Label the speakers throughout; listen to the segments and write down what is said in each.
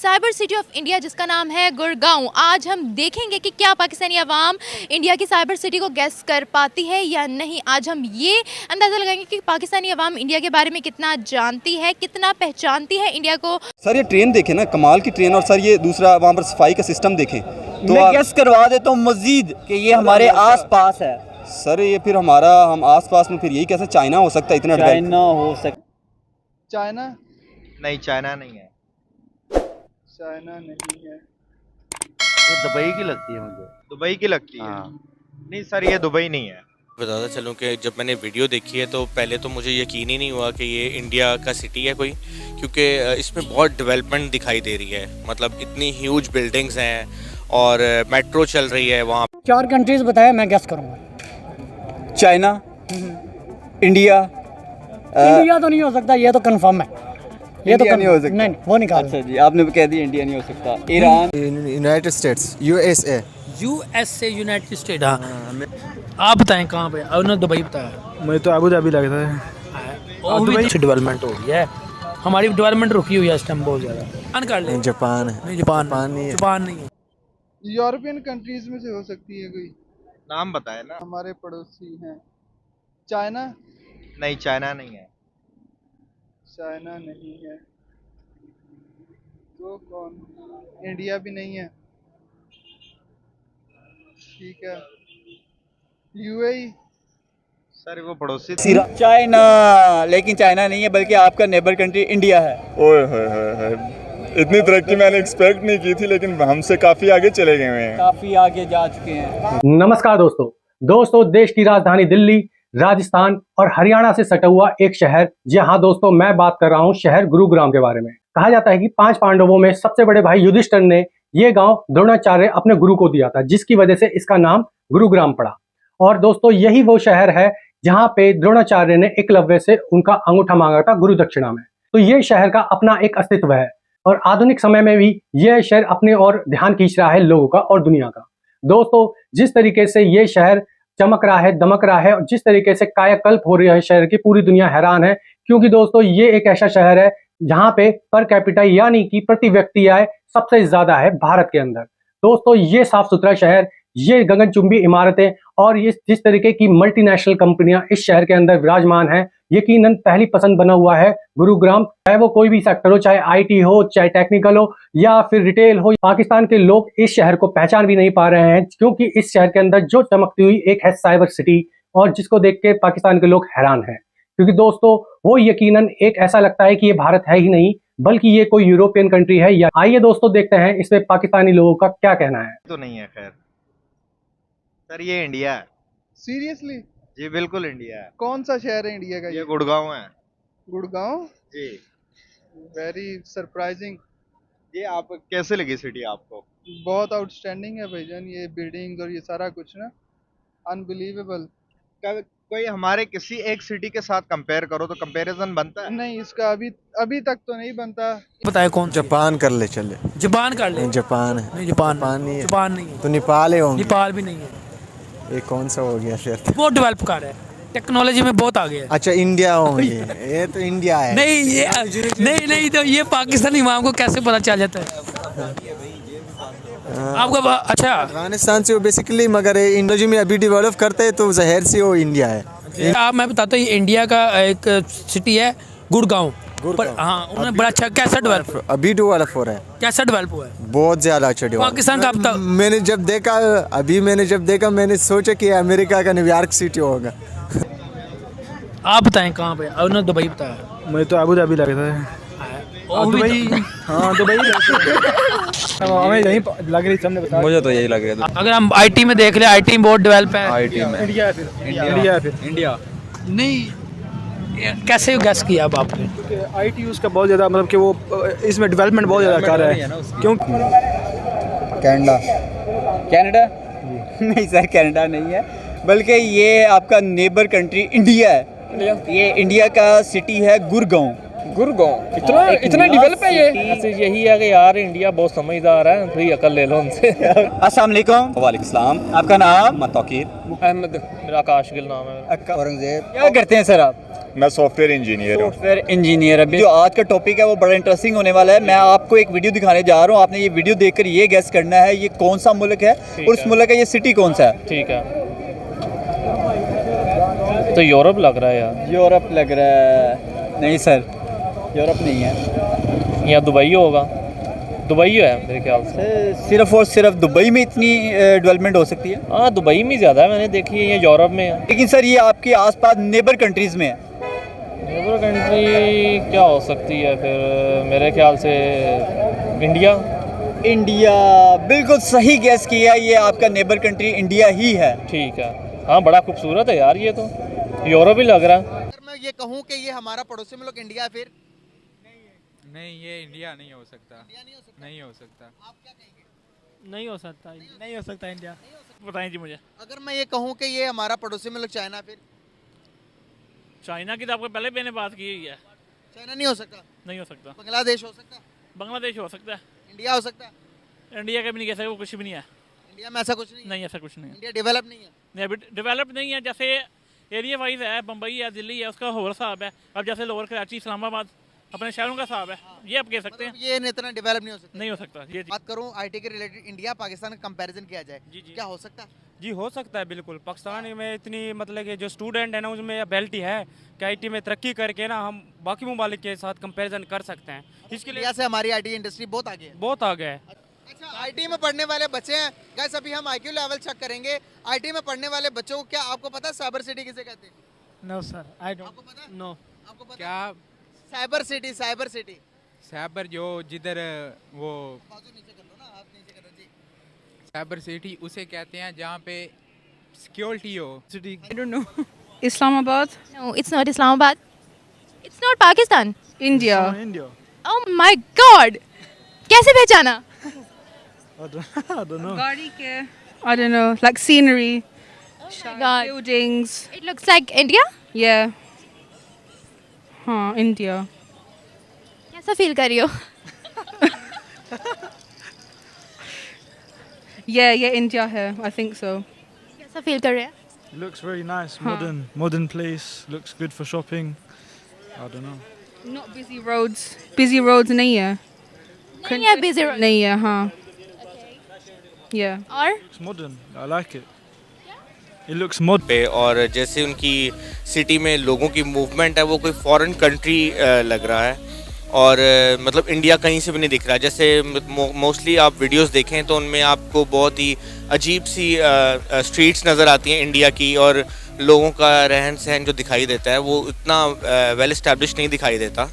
Speaker 1: Cyber city of India जिसका नाम है गुड़गांव। आज हम देखेंगे कि क्या पाकिस्तानी अवाम इंडिया की साइबर सिटी को गेस कर पाती है या नहीं। आज हम ये अंदाज़ा लगाएंगे कि पाकिस्तानी अवाम इंडिया के बारे में कितना जानती है, कितना पहचानती है इंडिया को।
Speaker 2: सर ये ट्रेन देखें ना, कमाल की ट्रेन। और सर ये दूसरा वहाँ पर सफाई का सिस्टम देखें तो
Speaker 3: मैं गेस करवा देता हूँ मजीद कि ये हमारे आस पास है।
Speaker 2: सर ये फिर हम आस पास में फिर यही कैसे चाइना हो सकता है इतना
Speaker 3: चाइना हो सकता,
Speaker 4: चाइना
Speaker 5: नहीं, चाइना नहीं है।
Speaker 4: चाइना नहीं है।
Speaker 5: ये दुबई की लगती है मुझे। दुबई की लगती है। नहीं सर, ये दुबई नहीं है।
Speaker 6: बताता चलूँ कि जब मैंने वीडियो देखी है तो पहले तो मुझे यकीन ही नहीं हुआ कि ये इंडिया का सिटी है कोई, क्योंकि इसमें बहुत डेवलपमेंट दिखाई दे रही है। मतलब इतनी ह्यूज बिल्डिंग्स हैं और मेट्रो चल रही है वहाँ।
Speaker 7: 4 कंट्रीज बताया, मैं गेस करूँगा।
Speaker 3: China, India.
Speaker 7: इंडिया तो नहीं हो सकता, ये तो कंफर्म है। ये तो
Speaker 3: नहीं हो सकता।
Speaker 7: नहीं, वो निकाल।
Speaker 3: अच्छा जी, आपने कह दिया इंडिया नहीं हो सकता। Iran,
Speaker 8: United states, USA.
Speaker 9: USA, United state. हाँ, आप बताएं कहाँ पे? और दुबई बताया।
Speaker 4: मुझे तो अबू धाबी लगता है।
Speaker 9: दुबई डेवलपमेंट हो रही है, हमारी डेवलपमेंट रुकी हुई है इस टाइम बहुत ज़्यादा। जापान कर ले।
Speaker 8: जापान है।
Speaker 9: नहीं, जापान नहीं है।
Speaker 4: यूरोपियन कंट्रीज में से हो सकती है कोई।
Speaker 5: नाम बताए ना।
Speaker 4: हमारे पड़ोसी हैं। चाइना,
Speaker 5: नहीं, चाइना नहीं है।
Speaker 4: चाइना नहीं है तो कौन? इंडिया भी नहीं है। ठीक है, यूएई।
Speaker 5: सर वो पड़ोसी थी।
Speaker 3: चाइना, लेकिन चाइना नहीं है बल्कि आपका नेबर कंट्री इंडिया है।
Speaker 10: ओए होए, इतनी तरक्की मैंने एक्सपेक्ट नहीं की थी, लेकिन हमसे काफ़ी आगे चले गए हैं।
Speaker 3: काफी आगे जा चुके हैं।
Speaker 11: नमस्कार दोस्तों, देश की राजधानी दिल्ली, राजस्थान और हरियाणा से सटा हुआ एक शहर। जी हाँ दोस्तों, मैं बात कर रहा हूँ शहर गुरुग्राम के बारे में। कहा जाता है कि 5 पांडवों में सबसे बड़े भाई युधिष्ठिर ने ये गांव द्रोणाचार्य अपने गुरु को दिया था, जिसकी वजह से इसका नाम गुरुग्राम पड़ा। और दोस्तों यही वो शहर है जहाँ पे द्रोणाचार्य ने एकलव्य से उनका अंगूठा मांगा था गुरु दक्षिणा में। तो ये शहर का अपना एक अस्तित्व है और आधुनिक समय में भी यह शहर अपने ओर ध्यान खींच रहा है लोगों का और दुनिया का। दोस्तों जिस तरीके से ये शहर चमक रहा है, दमक रहा है और जिस तरीके से कायाकल्प हो रही है शहर की, पूरी दुनिया हैरान है। क्योंकि दोस्तों ये एक ऐसा शहर है जहाँ पे पर कैपिटा यानी कि प्रति व्यक्ति आय सबसे ज्यादा है भारत के अंदर। दोस्तों ये साफ सुथरा शहर, ये गगनचुंबी इमारतें और ये जिस तरीके की मल्टीनेशनल कंपनियां इस शहर के अंदर विराजमान हैं, यकीनन पहली पसंद बना हुआ है गुरुग्राम। चाहे वो कोई भी सेक्टर हो, चाहे आईटी हो, चाहे टेक्निकल हो या फिर रिटेल हो, पाकिस्तान के लोग इस शहर को पहचान भी नहीं पा रहे हैं, क्योंकि इस शहर के अंदर जो चमकती हुई एक है साइबर सिटी, और जिसको देख के पाकिस्तान के लोग हैरान हैं। क्योंकि दोस्तों वो यकीनन एक ऐसा लगता है कि ये भारत है ही नहीं बल्कि ये कोई यूरोपियन कंट्री है। या आइए दोस्तों देखते हैं इसमें पाकिस्तानी लोगों का क्या कहना है।
Speaker 5: तो नहीं है खैर। सर ये इंडिया है।
Speaker 4: सीरियसली?
Speaker 5: जी बिल्कुल इंडिया है।
Speaker 4: कौन सा शहर है इंडिया का?
Speaker 5: ये गुड़गांव है।
Speaker 4: गुड़गांव
Speaker 5: जी।
Speaker 4: Very surprising.
Speaker 5: ये आप कैसे लगी सिटी आपको?
Speaker 4: बहुत आउटस्टैंडिंग है भाईजान, ये बिल्डिंग्स और ये सारा कुछ ना, अनबिलीवेबल।
Speaker 5: कोई हमारे किसी एक सिटी के साथ कंपेयर करो तो कंपैरिजन बनता है?
Speaker 4: नहीं, इसका अभी तक तो नहीं बनता।
Speaker 9: बताए कौन?
Speaker 8: जापान कर ले, चले।
Speaker 9: जापान कर ले।
Speaker 8: जापान है।
Speaker 9: नहीं, जापान
Speaker 8: नहीं है।
Speaker 9: जापान नहीं है
Speaker 8: तो नेपाल है होंगे।
Speaker 9: नेपाल भी नहीं है।
Speaker 8: ये कौन सा हो गया फिर?
Speaker 9: बहुत डेवलप कर रहा है, टेक्नोलॉजी में बहुत आगे है।
Speaker 8: अच्छा इंडिया होंगे। ये तो इंडिया है।
Speaker 9: नहीं तो ये पाकिस्तानी इमाम को कैसे पता चल जाता है आपका? अच्छा
Speaker 8: अफगानिस्तान से बेसिकली, मगर इंडोजी में अभी डेवलप करते हैं तो जहर से वो इंडिया है।
Speaker 9: आप मैं बताता हूँ, इंडिया का एक सिटी है गुड़गांव। हाँ, उन्होंने बड़ा अच्छा कैसा डेवलप
Speaker 8: अभी डेवलप हो रहा है।
Speaker 9: कैसा डेवलप हुआ है?
Speaker 8: बहुत ज्यादा अच्छा डेवलप।
Speaker 9: पाकिस्तान का
Speaker 8: मैंने जब देखा मैंने सोचा कि अमेरिका का न्यूयॉर्क सिटी होगा।
Speaker 9: आप बताएं कहाँ पे? और दुबई बताया।
Speaker 4: मुझे तो अबू धाबी लगता है। दुबई। हाँ दुबई हमें यही लग रही, हमने बताया।
Speaker 2: मुझे तो यही लग रहा था।
Speaker 9: अगर हम आईटी में देख ले, आईटी में बहुत डेवलप है।
Speaker 2: आईटी में
Speaker 4: इंडिया
Speaker 9: नहीं, कैसे गैस किया अब आपने?
Speaker 4: क्योंकि आईटी उसका बहुत ज़्यादा, मतलब कि वो इसमें डेवलपमेंट बहुत ज़्यादा कर रहा है। क्योंकि
Speaker 3: कनाडा नहीं सर, कनाडा नहीं है, बल्कि ये आपका नेबर कंट्री इंडिया है। ये इंडिया का सिटी है गुड़गांव।
Speaker 4: गुड़गांव इतना डेवलप है ये। यही है कि यार इंडिया बहुत समझदार है, थोड़ी अकल ले लो उनसे।
Speaker 2: अस्सलाम वालेकुम। वालेकुम सलाम। आपका नाम? मोहम्मद तौकीर।
Speaker 4: अहमद। मेरा आकाश गिल नाम है।
Speaker 3: औरंगजेब। क्या करते हैं सर आप?
Speaker 10: मैं सॉफ्टवेयर इंजीनियर हूँ।
Speaker 3: Software engineer. अभी जो आज का टॉपिक है वो बड़ा इंटरेस्टिंग होने वाला है। मैं आपको एक वीडियो दिखाने जा रहा हूँ, आपने ये वीडियो देखकर ये गेस करना है ये कौन सा मुल्क है और उस मुल्क का ये सिटी कौन सा है।
Speaker 4: ठीक है, तो यूरोप लग रहा है यार।
Speaker 3: यूरोप लग रहा है? नहीं सर, यूरोप नहीं है।
Speaker 4: या दुबई होगा, दुबई है मेरे ख्याल से।
Speaker 3: सिर्फ और सिर्फ दुबई में इतनी डेवलपमेंट हो सकती है?
Speaker 4: हाँ, दुबई में ज़्यादा है, मैंने देखी है। ये यूरोप में है।
Speaker 3: लेकिन सर ये आपके आसपास नेबर कंट्रीज़ में है।
Speaker 4: नेबर कंट्री क्या हो सकती है फिर? मेरे ख्याल से इंडिया।
Speaker 3: इंडिया बिल्कुल सही गैस किया, ये आपका नेबर कंट्री इंडिया ही है।
Speaker 4: ठीक है, हाँ बड़ा खूबसूरत है यार, ये तो यूरोप ही लग रहा है।
Speaker 5: अगर मैं ये कहूँ कि ये हमारा पड़ोसी मुल्क इंडिया है, फिर
Speaker 3: नहीं, ये इंडिया नहीं हो सकता। नहीं हो सकता।
Speaker 5: आप क्या कहेंगे?
Speaker 9: नहीं हो सकता, नहीं हो सकता इंडिया। बताएं जी मुझे।
Speaker 5: अगर मैं ये कहूँ कि ये हमारा पड़ोसी मुल्क चाइना, फिर
Speaker 9: चाइना की तो आपको पहले मैंने बात की हुई है।
Speaker 5: चाइना नहीं हो सकता।
Speaker 9: नहीं हो सकता।
Speaker 5: बांग्लादेश हो सकता है।
Speaker 9: बांग्लादेश हो सकता है।
Speaker 5: इंडिया हो सकता है।
Speaker 9: इंडिया का भी नहीं कह सकते, वो कुछ भी नहीं है।
Speaker 5: इंडिया में ऐसा कुछ नहीं है।
Speaker 9: नहीं, ऐसा कुछ नहीं है।
Speaker 5: इंडिया डेवलप नहीं है।
Speaker 9: नहीं, अभी डेवलप नहीं है। जैसे एरिया वाइज है, बम्बई है, दिल्ली है, उसका और हिसाब है। अब जैसे लोअर कराची, इस्लामाबाद अपने शहरों का हिसाब है, ये आप कह सकते हैं।
Speaker 5: ये इतना डेवलप नहीं हो सकता।
Speaker 9: नहीं हो सकता। ये
Speaker 5: बात करूँ आईटी के रिलेटेड, इंडिया पाकिस्तान का कंपैरिजन किया जाए, क्या हो सकता है?
Speaker 4: जी हो सकता है बिल्कुल। पाकिस्तान में इतनी मतलब कि जो स्टूडेंट है ना उसमें एबिलिटी है कि आईटी में तरक्की करके ना हम बाकी ममालिक के साथ कंपैरिजन कर सकते हैं। इसके लिए
Speaker 5: इंडिया से हमारी आईटी इंडस्ट्री बहुत आगे है।
Speaker 4: बहुत आगे है।
Speaker 5: अच्छा, आईटी में पढ़ने वाले बच्चे हैं गाइस, अभी हम आईक्यू लेवल चेक करेंगे। आईटी में पढ़ने वाले बच्चों को क्या आपको पता है साइबर सिटी किसे कहते हैं?
Speaker 9: No sir, I don't.
Speaker 5: आपको पता है?
Speaker 9: नो।
Speaker 5: आपको पता
Speaker 3: क्या
Speaker 5: है? Cyber city, cyber city.
Speaker 3: Cyber जो जिधर वो
Speaker 5: बाजू नीचे कर लो ना, हाथ नीचे करो जी।
Speaker 3: साइबर सिटी उसे कहते हैं जहाँ पे सिक्योरिटी हो।
Speaker 4: City
Speaker 12: I don't know. Islamabad,
Speaker 1: No, it's not Islamabad. It's not Pakistan.
Speaker 12: India.
Speaker 4: India.
Speaker 1: Oh my God! कैसे पहचाना?
Speaker 4: I don't know.
Speaker 12: Gari ke, I don't know, like scenery,
Speaker 1: Oh my God!
Speaker 12: buildings.
Speaker 1: It looks like India.
Speaker 12: Yeah. हाँ, India.
Speaker 1: कैसा feel कर रही हो?
Speaker 12: Yeah, India है. I think so.
Speaker 1: कैसा feel कर रहे हैं?
Speaker 4: Looks very nice, modern place. Looks good for shopping. I don't know.
Speaker 12: Not busy roads. Busy roads नहीं है.
Speaker 1: नहीं है busy road.
Speaker 12: नहीं है, हाँ. Yeah.
Speaker 1: और
Speaker 4: It's modern. I like it. It looks modern.
Speaker 6: पे और जैसे उनकी सिटी में लोगों की मूवमेंट है वो कोई फॉरेन कंट्री लग रहा है और मतलब इंडिया कहीं से भी नहीं दिख रहा। जैसे मोस्टली आप वीडियोस देखें तो उनमें आपको बहुत ही अजीब सी स्ट्रीट्स नज़र आती हैं इंडिया की और लोगों का रहन सहन जो दिखाई देता है वो इतना वेल इस्टेब्लिश नहीं दिखाई देता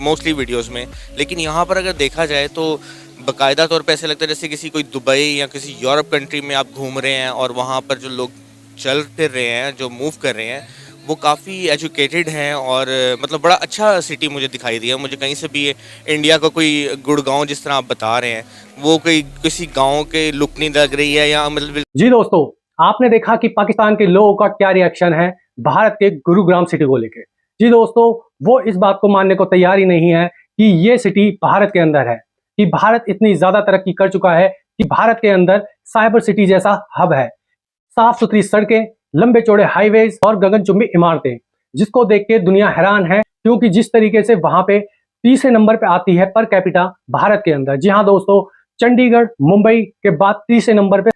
Speaker 6: मोस्टली वीडियोस में। लेकिन यहाँ पर अगर देखा जाए तो बाकायदा तौर पे ऐसे लगता है जैसे किसी कोई दुबई या किसी यूरोप कंट्री में आप घूम रहे हैं और वहाँ पर जो लोग चल फिर रहे हैं, जो मूव कर रहे हैं, वो काफ़ी एजुकेटेड हैं और मतलब बड़ा अच्छा सिटी मुझे दिखाई दिया। मुझे कहीं से भी ये इंडिया का कोई गुड़गांव जिस तरह आप बता रहे हैं वो कोई किसी गांव के लुक नहीं लग रही है या मतलब।
Speaker 11: जी दोस्तों, आपने देखा कि पाकिस्तान के लोगों का क्या रिएक्शन है भारत के गुरुग्राम सिटी को लेकर। जी दोस्तों, वो इस बात को मानने को तैयार ही नहीं है कि ये सिटी भारत के अंदर है, कि भारत इतनी ज्यादा तरक्की कर चुका है कि भारत के अंदर साइबर सिटी जैसा हब है। साफ सुथरी सड़कें, लंबे चौड़े हाईवेज और गगनचुंबी इमारतें, जिसको देख के दुनिया हैरान है क्योंकि जिस तरीके से वहां पे तीसरे नंबर पे आती है पर कैपिटा भारत के अंदर। जी हाँ दोस्तों, चंडीगढ़ मुंबई के बाद तीसरे नंबर पे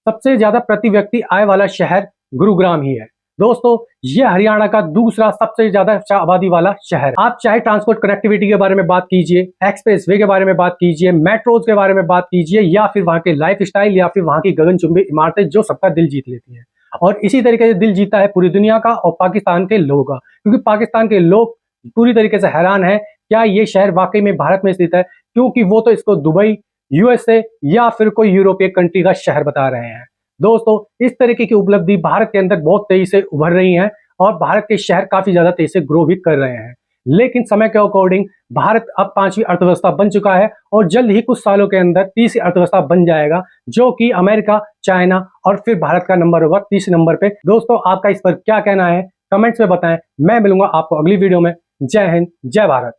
Speaker 11: सबसे ज्यादा प्रति व्यक्ति आय वाला शहर गुरुग्राम ही है। दोस्तों, ये हरियाणा का दूसरा सबसे ज्यादा आबादी वाला शहर है। आप चाहे ट्रांसपोर्ट कनेक्टिविटी के बारे में बात कीजिए, एक्सप्रेस वे के बारे में बात कीजिए, मेट्रोज के बारे में बात कीजिए, या फिर वहां के लाइफ स्टाइल, या फिर वहां की गगनचुंबी इमारतें जो सबका दिल जीत लेती है। और इसी तरीके से दिल जीता है पूरी दुनिया का और पाकिस्तान के लोगों का, क्योंकि पाकिस्तान के लोग पूरी तरीके से हैरान है क्या ये शहर वाकई में भारत में स्थित है, क्योंकि वो तो इसको दुबई, यूएसए या फिर कोई यूरोपीय कंट्री का शहर बता रहे हैं। दोस्तों, इस तरीके की उपलब्धि भारत के अंदर बहुत तेजी से उभर रही है और भारत के शहर काफी ज्यादा तेजी से ग्रो भी कर रहे हैं। लेकिन समय के अकॉर्डिंग भारत अब 5वीं अर्थव्यवस्था बन चुका है और जल्द ही कुछ सालों के अंदर 30वीं अर्थव्यवस्था बन जाएगा, जो कि अमेरिका, चाइना और फिर भारत का नंबर होगा 30 नंबर पे। दोस्तों, आपका इस पर क्या कहना है कमेंट्स में बताएं। मैं मिलूंगा आपको अगली वीडियो में। जय हिंद, जय भारत।